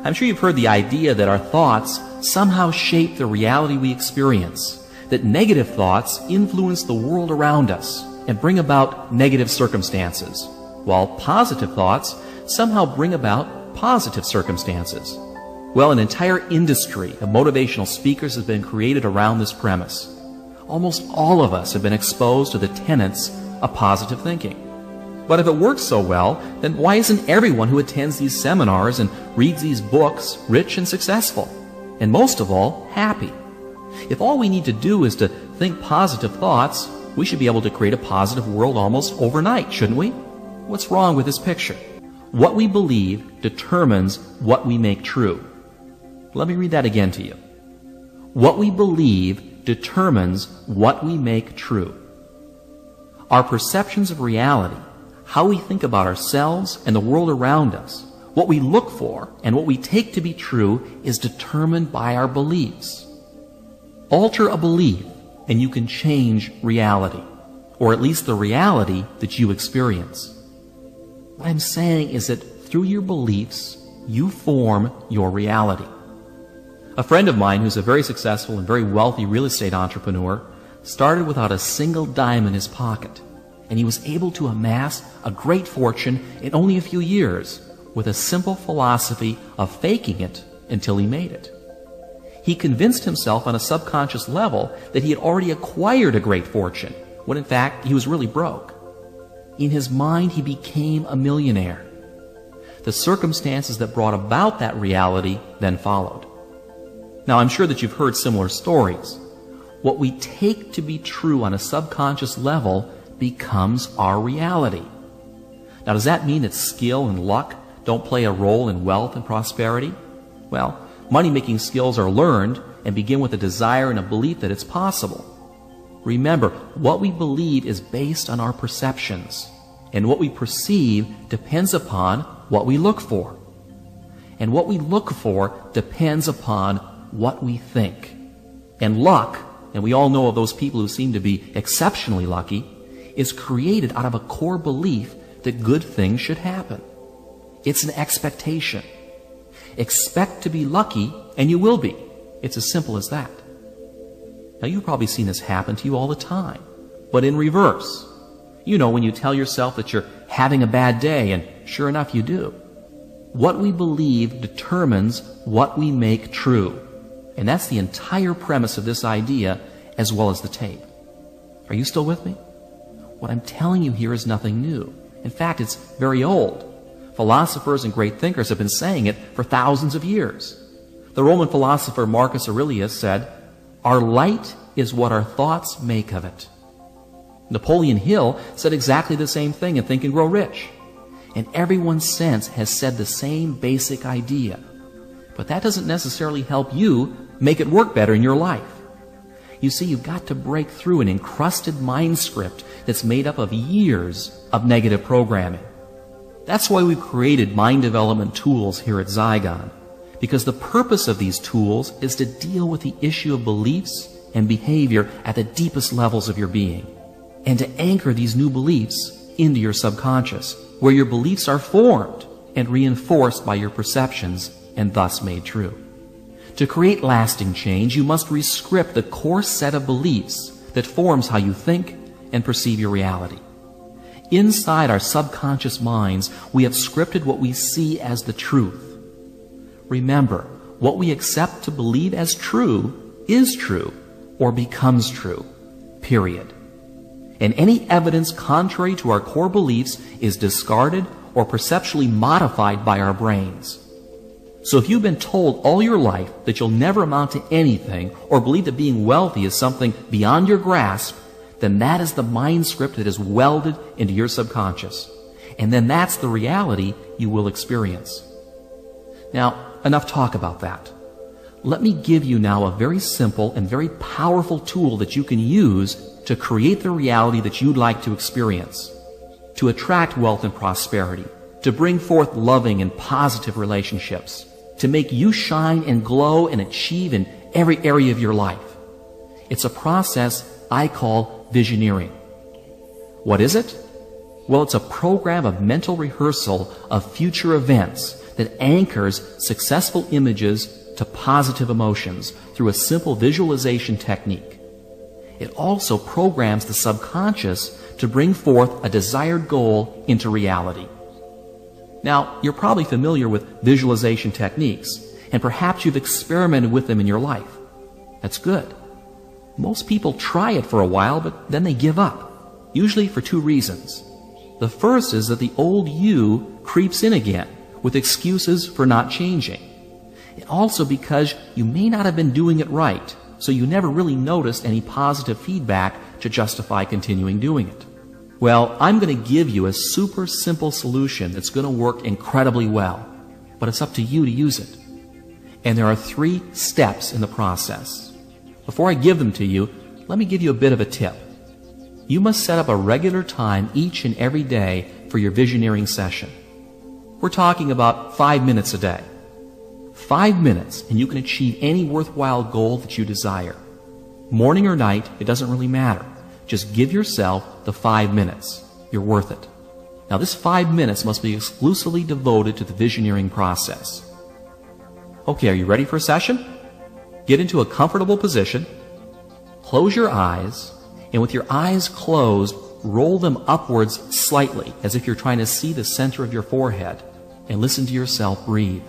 I'm sure you've heard the idea that our thoughts somehow shape the reality we experience, that negative thoughts influence the world around us and bring about negative circumstances, while positive thoughts somehow bring about positive circumstances. Well, an entire industry of motivational speakers has been created around this premise. Almost all of us have been exposed to the tenets of positive thinking. But if it works so well, then why isn't everyone who attends these seminars and reads these books rich and successful? And most of all, happy? If all we need to do is to think positive thoughts, we should be able to create a positive world almost overnight, shouldn't we? What's wrong with this picture? What we believe determines what we make true. Let me read that again to you. What we believe determines what we make true. Our perceptions of reality, how we think about ourselves and the world around us, what we look for and what we take to be true is determined by our beliefs. Alter a belief and you can change reality, or at least the reality that you experience. What I'm saying is that through your beliefs, you form your reality. A friend of mine who's a very successful and very wealthy real estate entrepreneur started without a single dime in his pocket, and he was able to amass a great fortune in only a few years with a simple philosophy of faking it until he made it. He convinced himself on a subconscious level that he had already acquired a great fortune, when in fact he was really broke. In his mind, he became a millionaire. The circumstances that brought about that reality then followed. Now, I'm sure that you've heard similar stories. What we take to be true on a subconscious level becomes our reality. Now, does that mean that skill and luck don't play a role in wealth and prosperity? Well, money-making skills are learned and begin with a desire and a belief that it's possible. Remember, what we believe is based on our perceptions, and what we perceive depends upon what we look for. And what we look for depends upon what we think. And luck, and we all know of those people who seem to be exceptionally lucky, is created out of a core belief that good things should happen. It's an expectation. Expect to be lucky, and you will be. It's as simple as that. Now, you've probably seen this happen to you all the time, but in reverse. You know, when you tell yourself that you're having a bad day, and sure enough, you do. What we believe determines what we make true. And that's the entire premise of this idea, as well as the tape. Are you still with me? What I'm telling you here is nothing new. In fact, it's very old. Philosophers and great thinkers have been saying it for thousands of years. The Roman philosopher Marcus Aurelius said, "Our light is what our thoughts make of it." Napoleon Hill said exactly the same thing in Think and Grow Rich. And everyone since has said the same basic idea. But that doesn't necessarily help you make it work better in your life. You see, you've got to break through an encrusted mind script that's made up of years of negative programming. That's why we've created mind development tools here at Zygon, because the purpose of these tools is to deal with the issue of beliefs and behavior at the deepest levels of your being, and to anchor these new beliefs into your subconscious, where your beliefs are formed and reinforced by your perceptions and thus made true. To create lasting change, you must rescript the core set of beliefs that forms how you think and perceive your reality. Inside our subconscious minds, we have scripted what we see as the truth. Remember, what we accept to believe as true is true or becomes true, period. And any evidence contrary to our core beliefs is discarded or perceptually modified by our brains. So if you've been told all your life that you'll never amount to anything, or believe that being wealthy is something beyond your grasp, then that is the mind script that is welded into your subconscious. And then that's the reality you will experience. Now, enough talk about that. Let me give you now a very simple and very powerful tool that you can use to create the reality that you'd like to experience, to attract wealth and prosperity, to bring forth loving and positive relationships, to make you shine and glow and achieve in every area of your life. It's a process I call visioneering. What is it? Well, it's a program of mental rehearsal of future events that anchors successful images to positive emotions through a simple visualization technique. It also programs the subconscious to bring forth a desired goal into reality. Now, you're probably familiar with visualization techniques, and perhaps you've experimented with them in your life. That's good. Most people try it for a while, but then they give up, usually for two reasons. The first is that the old you creeps in again with excuses for not changing. And also because you may not have been doing it right, so you never really noticed any positive feedback to justify continuing doing it. Well, I'm going to give you a super simple solution that's going to work incredibly well, but it's up to you to use it. And there are 3 steps in the process. Before I give them to you, let me give you a bit of a tip. You must set up a regular time each and every day for your visioneering session. We're talking about 5 minutes a day. 5 minutes, and you can achieve any worthwhile goal that you desire. Morning or night, it doesn't really matter. Just give yourself the 5 minutes. You're worth it. Now, this 5 minutes must be exclusively devoted to the visioneering process. Okay, are you ready for a session? Get into a comfortable position. Close your eyes, and with your eyes closed, roll them upwards slightly, as if you're trying to see the center of your forehead, and listen to yourself breathe.